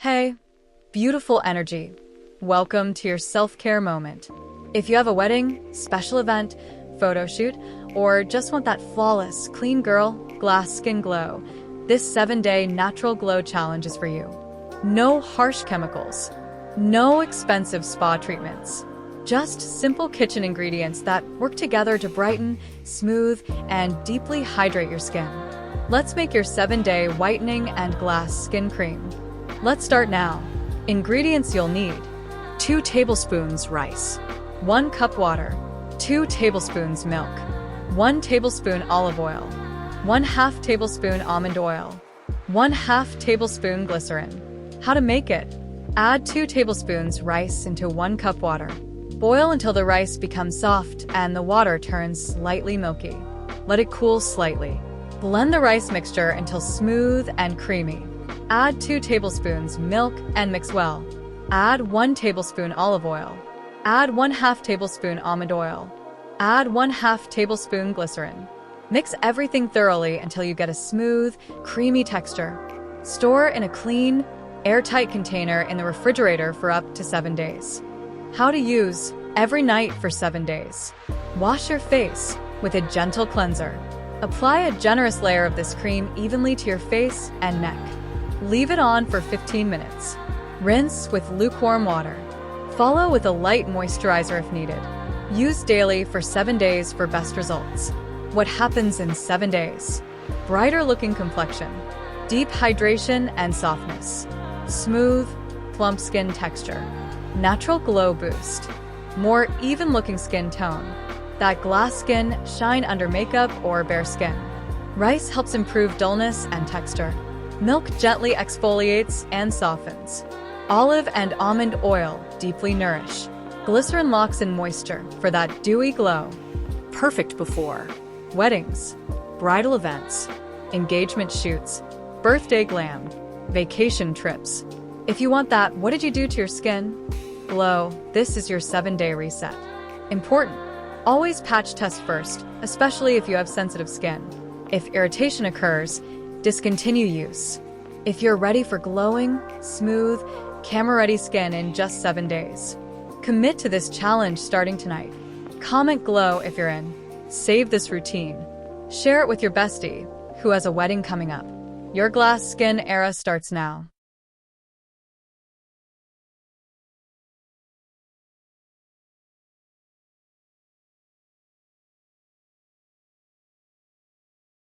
Hey, beautiful energy. Welcome to your self-care moment. If you have a wedding, special event, photo shoot, or just want that flawless, clean girl, glass skin glow, this 7-day natural glow challenge is for you. No harsh chemicals, no expensive spa treatments, just simple kitchen ingredients that work together to brighten, smooth, and deeply hydrate your skin. Let's make your 7-day whitening and glass skin cream. Let's start now. Ingredients you'll need: 2 tablespoons rice, 1 cup water, 2 tablespoons milk, 1 tablespoon olive oil, 1/2 tablespoon almond oil, 1/2 tablespoon glycerin. How to make it: add 2 tablespoons rice into 1 cup water. Boil until the rice becomes soft and the water turns slightly milky. Let it cool slightly. Blend the rice mixture until smooth and creamy. Add 2 tablespoons milk and mix well. Add 1 tablespoon olive oil. Add 1/2 tablespoon almond oil. Add 1/2 tablespoon glycerin. Mix everything thoroughly until you get a smooth, creamy texture. Store in a clean, airtight container in the refrigerator for up to 7 days. How to use: every night for 7 days. Wash your face with a gentle cleanser. Apply a generous layer of this cream evenly to your face and neck. Leave it on for 15 minutes. Rinse with lukewarm water. Follow with a light moisturizer if needed. Use daily for 7 days for best results. What happens in 7 days? Brighter looking complexion, deep hydration and softness, smooth, plump skin texture, natural glow boost, more even looking skin tone, that glass skin shine under makeup or bare skin. Rice helps improve dullness and texture. Milk gently exfoliates and softens. Olive and almond oil deeply nourish. Glycerin locks in moisture for that dewy glow. Perfect before weddings, bridal events, engagement shoots, birthday glam, vacation trips. If you want that "what did you do to your skin" glow, this is your 7-day reset. Important: always patch test first, especially if you have sensitive skin. If irritation occurs, discontinue use. If you're ready for glowing, smooth, camera-ready skin in just 7 days, commit to this challenge starting tonight. Comment glow if you're in. Save this routine. Share it with your bestie who has a wedding coming up. Your glass skin era starts now.